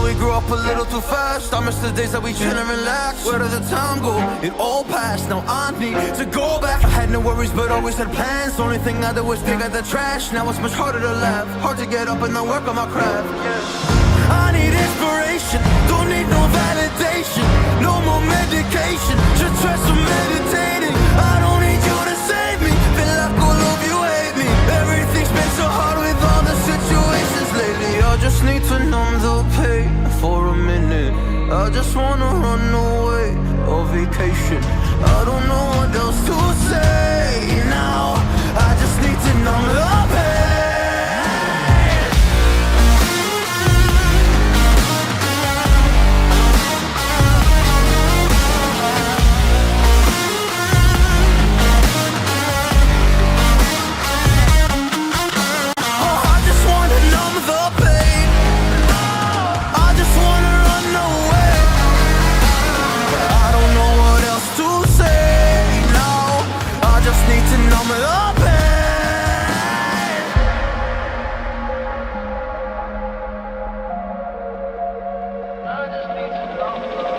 we grew up a little too fast. I miss the days that we chill and relax. Where did the time go? It all passed, now I need to go back. I had no worries but always had plans. Only thing I did was pick at the trash. Now it's much harder to laugh, hard to get up and then work on my craft. I need inspiration, don't need no validation. No more medication, just try some meditating. I don't need you to save me, feel like all of you hate me. Everything's been so hard with all the situations lately. I just need to numb the pain for a minute. I just wanna run away on vacation. I don't know what else to say now. I just need to numb the pain.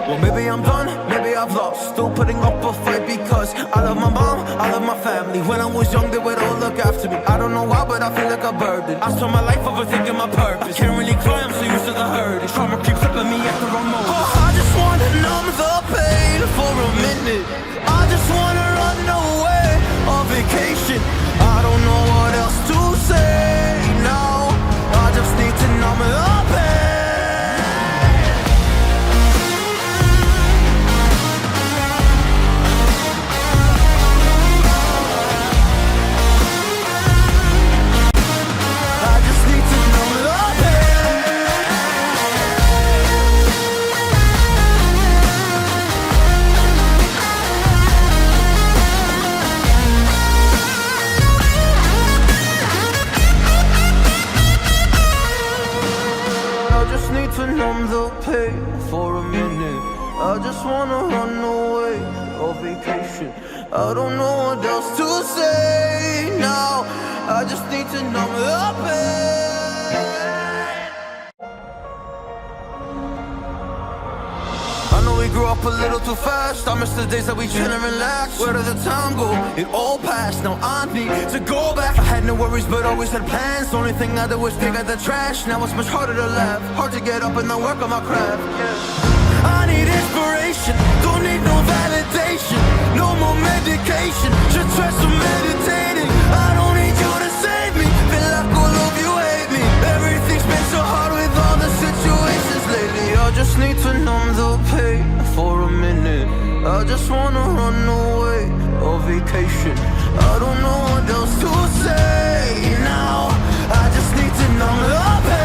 Well, maybe I'm done, maybe I've lost. Still putting up a fight because I love my mom, I love my family. When I was young, they would all look after me. I don't know why, but I feel like a burden. I spent my life overthinking my purpose. Can't really cry, I'm so used to the hurt. Trauma keeps up at me at the wrong moment. Oh, I just wanna numb the pain for a minute. I just wanna run away on vacation. I don't know what else to say now. I just need to numb the pain. To numb the pain for a minute. I just wanna run away on vacation. I don't know what else to say now. I just need to numb the pain. I know we grew up a little too fast. I miss the days that we chill and relax. Where did the time go? It all passed, now I need to go back. I had no worries but always had plans. Only thing I did was pick at the trash. Now it's much harder to laugh, hard to get up and then work on my craft. I need inspiration, don't need no validation. No more medication, just try some meditating. I don't need you to save me, feel like all of you hate me. Everything's been so hard with all the situations lately. I just need to numb the pain for a minute. I just wanna run away on vacation. I don't know what else to say now. I just need to numb the pain.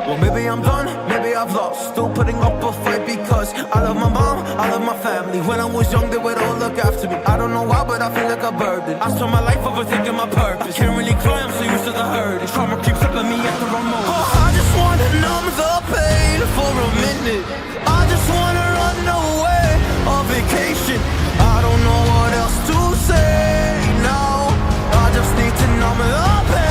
Well, maybe I'm done, maybe I've lost. Still putting up a fight because I love my mom, I love my family. When I was young, they would all look after me. I don't know why, but I feel like a burden. I spent my life overthinking my purpose. Can't really cry, I'm so used to the hurt. Trauma keeps up at me at the wrong moment. Oh, I just wanna numb the pain for a minute. I just wanna run away on vacation. I don't know what else to say now. I just need to numb the pain.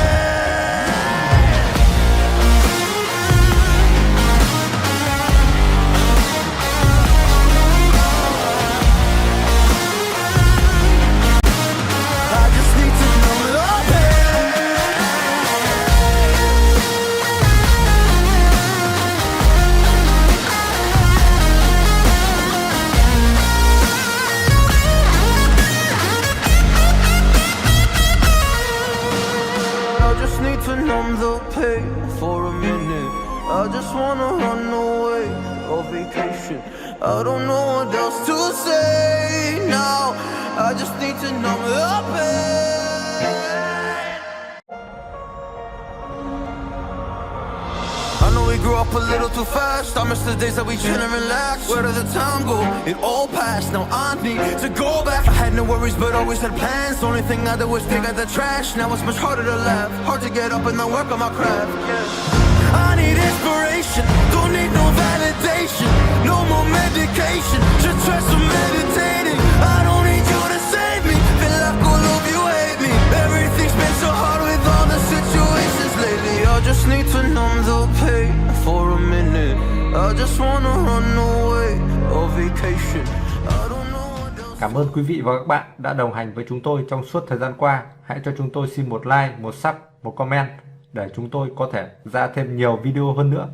To numb the pain for a minute. I just wanna run away on vacation. I don't know what else to say now. I just need to numb the pain. grew up a little too fast. I miss the days that we chill and relax. Where did the time go? It all passed. Now I need to go back. I had no worries, but always had plans. The only thing I did was take out the trash. Now it's much harder to laugh, hard to get up and then work on my craft. I need inspiration, don't need no validation, no more medication, just try some meditating. I don't need you to save me, feel like all of you hate me. Everything's been so hard with all the situations lately. I just need to numb the pain for a minute. I just wanna run away on vacation. I don't know what else. Cảm ơn quý vị và các bạn đã đồng hành với chúng tôi trong suốt thời gian qua. Hãy cho chúng tôi xin một like, một sub, một comment để chúng tôi có thể ra thêm nhiều video hơn nữa.